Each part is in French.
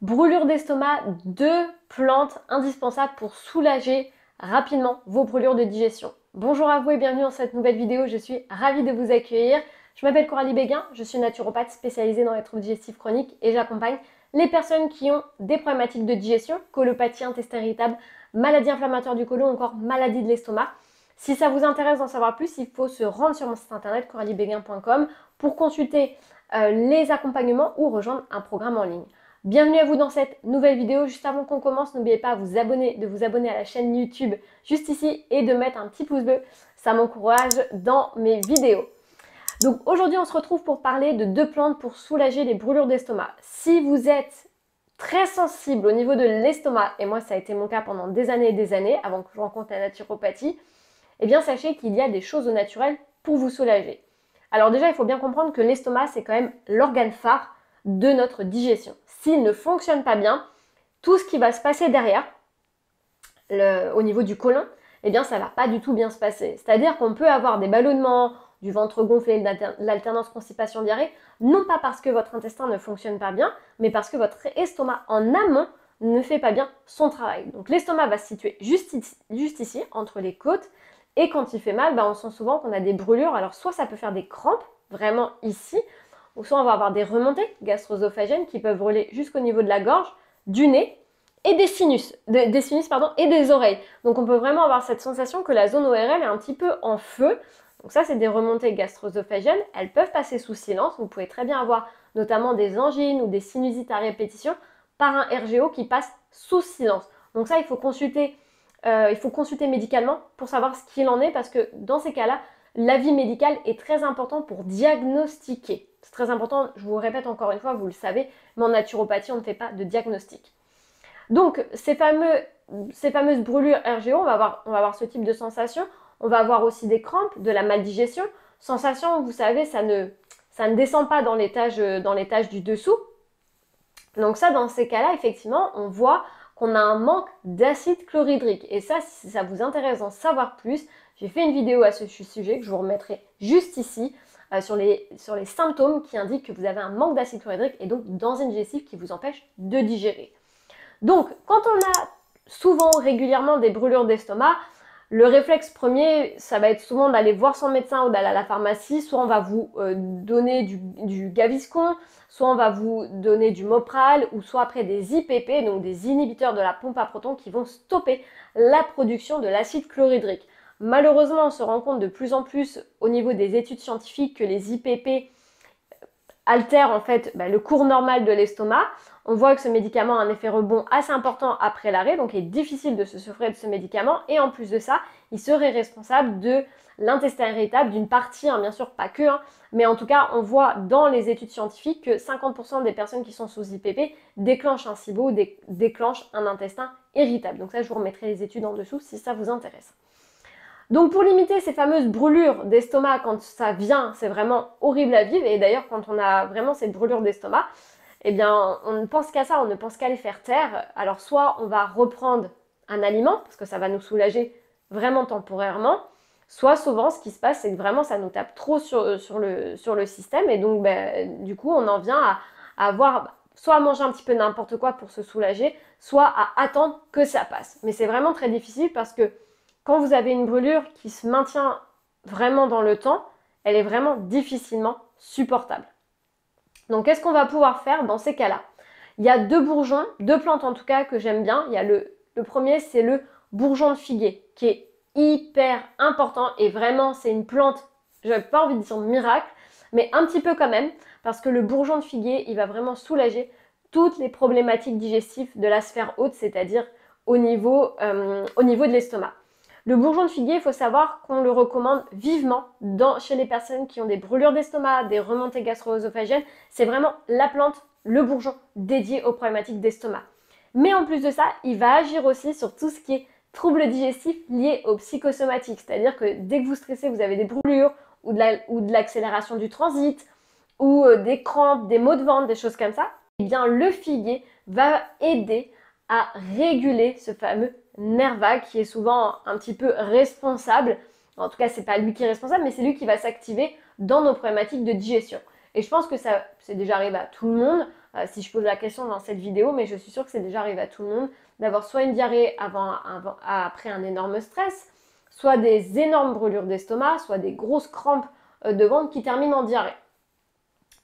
Brûlure d'estomac, 2 plantes indispensables pour soulager rapidement vos brûlures de digestion. Bonjour à vous et bienvenue dans cette nouvelle vidéo, je suis ravie de vous accueillir. Je m'appelle Coralie Béguin, je suis naturopathe spécialisée dans les troubles digestifs chroniques et j'accompagne les personnes qui ont des problématiques de digestion, colopathie, intestin irritable, maladie inflammatoire du côlon ou encore maladie de l'estomac. Si ça vous intéresse d'en savoir plus, il faut se rendre sur mon site internet coraliebéguin.com pour consulter les accompagnements ou rejoindre un programme en ligne. Bienvenue à vous dans cette nouvelle vidéo. Juste avant qu'on commence, n'oubliez pas de vous abonner à la chaîne YouTube juste ici et de mettre un petit pouce bleu. Ça m'encourage dans mes vidéos. Donc aujourd'hui, on se retrouve pour parler de 2 plantes pour soulager les brûlures d'estomac. Si vous êtes très sensible au niveau de l'estomac, et moi ça a été mon cas pendant des années avant que je rencontre la naturopathie, eh bien sachez qu'il y a des choses au naturel pour vous soulager. Alors déjà, il faut bien comprendre que l'estomac, c'est quand même l'organe phare de notre digestion. S'il ne fonctionne pas bien, tout ce qui va se passer derrière, au niveau du côlon, eh bien ça ne va pas du tout bien se passer. C'est-à-dire qu'on peut avoir des ballonnements, du ventre gonflé, l'alternance constipation-diarrhée, non pas parce que votre intestin ne fonctionne pas bien, mais parce que votre estomac en amont ne fait pas bien son travail. Donc l'estomac va se situer juste ici, entre les côtes, et quand il fait mal, on sent souvent qu'on a des brûlures. Alors soit ça peut faire des crampes, vraiment ici, ou soit on va avoir des remontées gastro-œsophagènes qui peuvent brûler jusqu'au niveau de la gorge, du nez et des sinus et des oreilles. Donc on peut vraiment avoir cette sensation que la zone ORL est un petit peu en feu. Donc ça, c'est des remontées gastro-œsophagènes. Elles peuvent passer sous silence. Vous pouvez très bien avoir notamment des angines ou des sinusites à répétition par un RGO qui passe sous silence. Donc ça, il faut consulter médicalement pour savoir ce qu'il en est parce que dans ces cas-là, l'avis médical est très important pour diagnostiquer. C'est très important, je vous répète encore une fois, vous le savez, mais en naturopathie, on ne fait pas de diagnostic. Donc, ces fameuses brûlures RGO, on va avoir ce type de sensation. On va avoir aussi des crampes, de la maldigestion. Sensation, vous savez, ça ne descend pas dans l'étage du dessous. Donc ça, dans ces cas-là, effectivement, on voit qu'on a un manque d'acide chlorhydrique. Et ça, si ça vous intéresse d'en savoir plus, j'ai fait une vidéo à ce sujet que je vous remettrai juste ici sur les symptômes qui indiquent que vous avez un manque d'acide chlorhydrique et donc d'enzymes digestives qui vous empêchent de digérer. Donc, quand on a souvent, régulièrement des brûlures d'estomac, le réflexe premier, ça va être souvent d'aller voir son médecin ou d'aller à la pharmacie. Soit on va vous donner du Gaviscon, soit on va vous donner du Mopral, ou soit après des IPP, donc des inhibiteurs de la pompe à protons qui vont stopper la production de l'acide chlorhydrique. Malheureusement, on se rend compte de plus en plus au niveau des études scientifiques que les IPP altèrent en fait le cours normal de l'estomac. On voit que ce médicament a un effet rebond assez important après l'arrêt, donc il est difficile de se souffrir de ce médicament. Et en plus de ça, il serait responsable de l'intestin irritable, d'une partie, bien sûr pas que, mais en tout cas, on voit dans les études scientifiques que 50% des personnes qui sont sous IPP déclenchent un SIBO, déclenchent un intestin irritable. Donc ça, je vous remettrai les études en dessous si ça vous intéresse. Donc pour limiter ces fameuses brûlures d'estomac, quand ça vient, c'est vraiment horrible à vivre. Et d'ailleurs, quand on a vraiment cette brûlure d'estomac, eh bien, on ne pense qu'à ça, on ne pense qu'à les faire taire. Alors soit on va reprendre un aliment, parce que ça va nous soulager vraiment temporairement, soit souvent ce qui se passe, c'est que vraiment ça nous tape trop sur le système. Et donc du coup, on en vient à avoir soit à manger un petit peu n'importe quoi pour se soulager, soit à attendre que ça passe. Mais c'est vraiment très difficile parce que quand vous avez une brûlure qui se maintient vraiment dans le temps, elle est vraiment difficilement supportable. Donc, qu'est-ce qu'on va pouvoir faire dans ces cas-là? Il y a 2 plantes en tout cas que j'aime bien. Il y a le premier, c'est le bourgeon de figuier, qui est hyper important et vraiment, c'est une plante, je n'avais pas envie de dire miracle, mais un petit peu quand même, parce que le bourgeon de figuier, il va vraiment soulager toutes les problématiques digestives de la sphère haute, c'est-à-dire au niveau de l'estomac. Le bourgeon de figuier, il faut savoir qu'on le recommande vivement chez les personnes qui ont des brûlures d'estomac, des remontées gastro-œsophagènes. C'est vraiment la plante, le bourgeon dédié aux problématiques d'estomac. Mais en plus de ça, il va agir aussi sur tout ce qui est troubles digestifs liés aux psychosomatiques. C'est-à-dire que dès que vous stressez, vous avez des brûlures ou de l'accélération du transit ou des crampes, des maux de ventre, des choses comme ça. Eh bien, le figuier va aider à réguler ce fameux nerf vague qui est souvent un petit peu responsable. En tout cas, c'est pas lui qui est responsable, mais c'est lui qui va s'activer dans nos problématiques de digestion. Et je pense que ça, c'est déjà arrivé à tout le monde. si je pose la question dans cette vidéo, mais je suis sûre que c'est déjà arrivé à tout le monde d'avoir soit une diarrhée après un énorme stress, soit des énormes brûlures d'estomac, soit des grosses crampes de ventre qui terminent en diarrhée.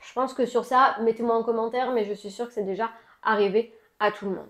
Je pense que sur ça, mettez-moi en commentaire, mais je suis sûre que c'est déjà arrivé à tout le monde.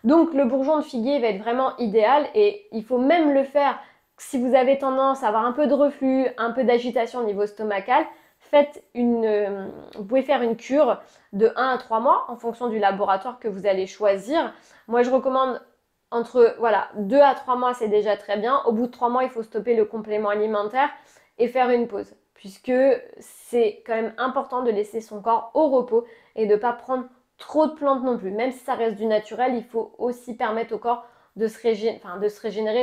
Donc le bourgeon de figuier va être vraiment idéal et il faut même le faire si vous avez tendance à avoir un peu de reflux, un peu d'agitation au niveau stomacal. Vous pouvez faire une cure de 1 à 3 mois en fonction du laboratoire que vous allez choisir. Moi je recommande entre 2 à 3 mois, c'est déjà très bien. Au bout de 3 mois, il faut stopper le complément alimentaire et faire une pause, puisque c'est quand même important de laisser son corps au repos et de ne pas prendre trop de plantes non plus. Même si ça reste du naturel, il faut aussi permettre au corps de se régénérer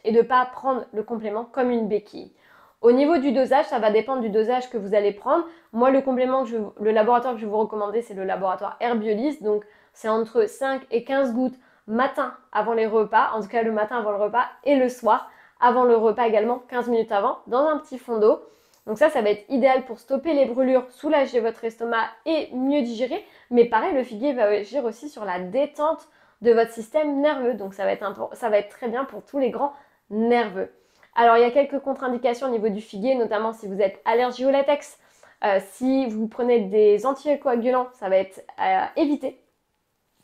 et de ne pas prendre le complément comme une béquille. Au niveau du dosage, ça va dépendre du dosage que vous allez prendre. Moi, le laboratoire que je vais vous recommander, c'est le laboratoire Herbiolis. Donc, c'est entre 5 et 15 gouttes matin avant les repas, en tout cas le matin avant le repas, et le soir avant le repas également, 15 minutes avant, dans un petit fond d'eau. Donc ça va être idéal pour stopper les brûlures, soulager votre estomac et mieux digérer. Mais pareil, le figuier va agir aussi sur la détente de votre système nerveux. Donc ça va être très bien pour tous les grands nerveux. Alors il y a quelques contre-indications au niveau du figuier, notamment si vous êtes allergique au latex. Si vous prenez des anticoagulants, ça va être évité.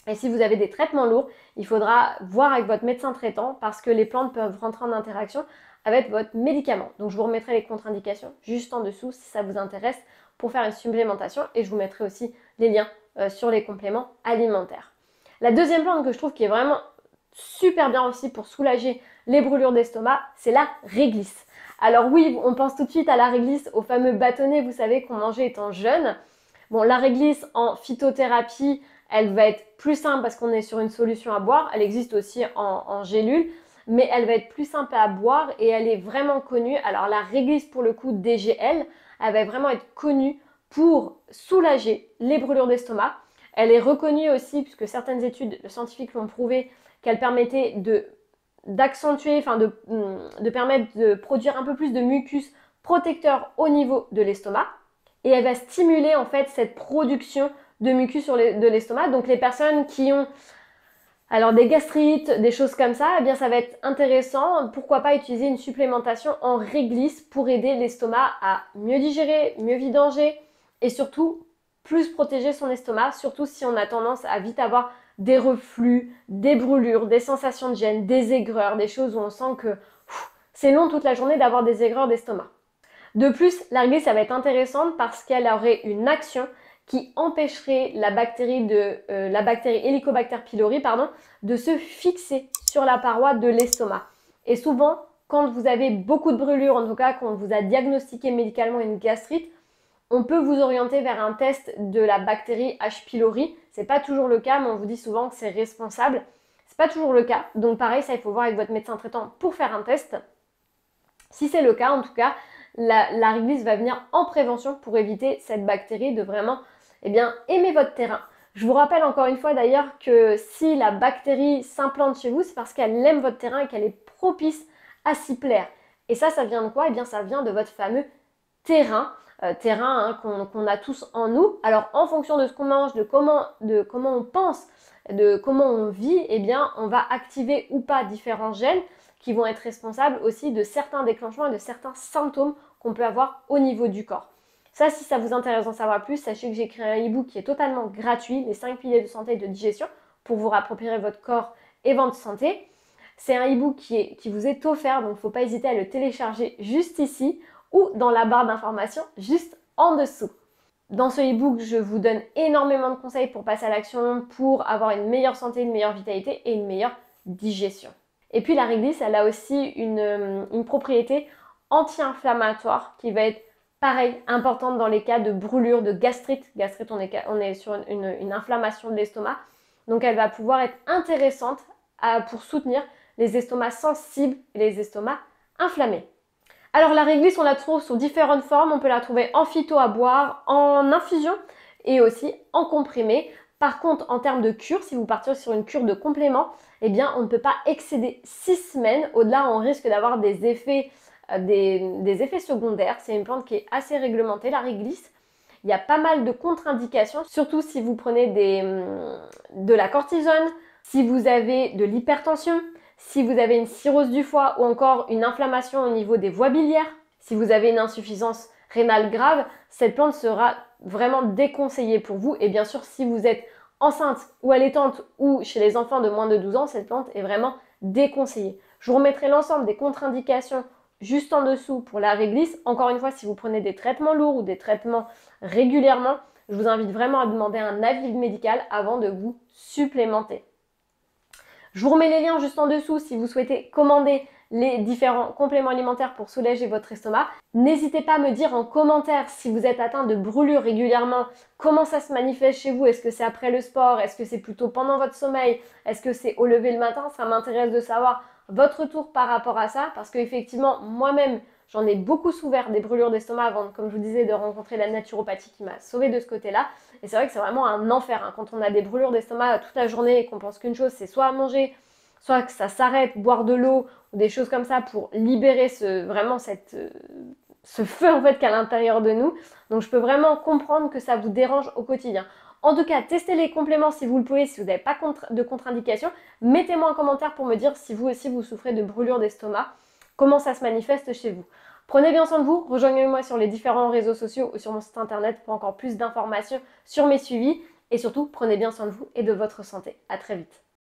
Et si vous avez des traitements lourds, il faudra voir avec votre médecin traitant parce que les plantes peuvent rentrer en interaction avec votre médicament. Donc je vous remettrai les contre-indications juste en dessous si ça vous intéresse pour faire une supplémentation et je vous mettrai aussi les liens sur les compléments alimentaires. La deuxième plante que je trouve qui est vraiment super bien aussi pour soulager les brûlures d'estomac, c'est la réglisse. Alors oui, on pense tout de suite à la réglisse, au fameux bâtonnet, vous savez, qu'on mangeait étant jeune. Bon, la réglisse en phytothérapie, elle va être plus simple parce qu'on est sur une solution à boire. Elle existe aussi en gélule, mais elle va être plus simple à boire et elle est vraiment connue. Alors la réglisse pour le coup DGL, elle va vraiment être connue pour soulager les brûlures d'estomac. Elle est reconnue aussi, puisque certaines études scientifiques l'ont prouvé, qu'elle permettait d'accentuer, de permettre de produire un peu plus de mucus protecteur au niveau de l'estomac. Et elle va stimuler en fait cette production de mucus de l'estomac. Donc les personnes qui ont des gastrites, des choses comme ça, eh bien ça va être intéressant. Pourquoi pas utiliser une supplémentation en réglisse pour aider l'estomac à mieux digérer, mieux vidanger et surtout plus protéger son estomac, surtout si on a tendance à vite avoir des reflux, des brûlures, des sensations de gêne, des aigreurs, des choses où on sent que c'est long toute la journée d'avoir des aigreurs d'estomac. De plus, la réglisse, ça va être intéressante parce qu'elle aurait une action qui empêcherait la bactérie Helicobacter pylori de se fixer sur la paroi de l'estomac. Et souvent, quand vous avez beaucoup de brûlures, en tout cas quand on vous a diagnostiqué médicalement une gastrite, on peut vous orienter vers un test de la bactérie H. pylori. C'est pas toujours le cas, mais on vous dit souvent que c'est responsable. C'est pas toujours le cas. Donc pareil, ça il faut voir avec votre médecin traitant pour faire un test. Si c'est le cas, en tout cas, la réglisse va venir en prévention pour éviter cette bactérie de vraiment aimer votre terrain. Je vous rappelle encore une fois d'ailleurs que si la bactérie s'implante chez vous, c'est parce qu'elle aime votre terrain et qu'elle est propice à s'y plaire. Et ça vient de quoi? Eh bien, ça vient de votre fameux terrain. Qu'on a tous en nous. Alors, en fonction de ce qu'on mange, de comment on pense, de comment on vit, eh bien, on va activer ou pas différents gènes qui vont être responsables aussi de certains déclenchements et de certains symptômes qu'on peut avoir au niveau du corps. Ça, si ça vous intéresse d'en savoir plus, sachez que j'ai créé un e-book qui est totalement gratuit, les 5 piliers de santé et de digestion, pour vous réapproprier votre corps et votre santé. C'est un e-book qui vous est offert, donc il ne faut pas hésiter à le télécharger juste ici ou dans la barre d'informations juste en dessous. Dans ce e-book, je vous donne énormément de conseils pour passer à l'action, pour avoir une meilleure santé, une meilleure vitalité et une meilleure digestion. Et puis la réglisse, elle a aussi une propriété anti-inflammatoire qui va être pareil, importante dans les cas de brûlure, de gastrite. Gastrite, on est sur une inflammation de l'estomac. Donc elle va pouvoir être intéressante pour soutenir les estomacs sensibles et les estomacs inflammés. Alors la réglisse, on la trouve sous différentes formes. On peut la trouver en phyto à boire, en infusion et aussi en comprimé. Par contre, en termes de cure, si vous partez sur une cure de complément, eh bien, on ne peut pas excéder 6 semaines. Au-delà, on risque d'avoir des effets secondaires. C'est une plante qui est assez réglementée, la réglisse. Il y a pas mal de contre-indications, surtout si vous prenez de la cortisone, si vous avez de l'hypertension, si vous avez une cirrhose du foie ou encore une inflammation au niveau des voies biliaires, si vous avez une insuffisance rénale grave, cette plante sera vraiment déconseillée pour vous. Et bien sûr, si vous êtes enceinte ou allaitante ou chez les enfants de moins de 12 ans, cette plante est vraiment déconseillée. Je vous remettrai l'ensemble des contre-indications juste en dessous pour la réglisse. Encore une fois, si vous prenez des traitements lourds ou des traitements régulièrement, je vous invite vraiment à demander un avis médical avant de vous supplémenter. Je vous remets les liens juste en dessous si vous souhaitez commander les différents compléments alimentaires pour soulager votre estomac. N'hésitez pas à me dire en commentaire si vous êtes atteint de brûlures régulièrement, comment ça se manifeste chez vous. Est-ce que c'est après le sport? Est-ce que c'est plutôt pendant votre sommeil? Est-ce que c'est au lever le matin? Ça m'intéresse de savoir votre retour par rapport à ça, parce qu'effectivement, moi-même, j'en ai beaucoup souffert des brûlures d'estomac avant, comme je vous disais, de rencontrer la naturopathie qui m'a sauvée de ce côté-là. Et c'est vrai que c'est vraiment un enfer hein, quand on a des brûlures d'estomac toute la journée et qu'on pense qu'une chose, c'est soit à manger, soit que ça s'arrête, boire de l'eau ou des choses comme ça pour libérer ce feu en fait qu'à l'intérieur de nous. Donc je peux vraiment comprendre que ça vous dérange au quotidien. En tout cas, testez les compléments si vous le pouvez, si vous n'avez pas de contre-indication. Mettez-moi en commentaire pour me dire si vous aussi vous souffrez de brûlures d'estomac, comment ça se manifeste chez vous. Prenez bien soin de vous, rejoignez-moi sur les différents réseaux sociaux ou sur mon site internet pour encore plus d'informations sur mes suivis. Et surtout, prenez bien soin de vous et de votre santé. À très vite.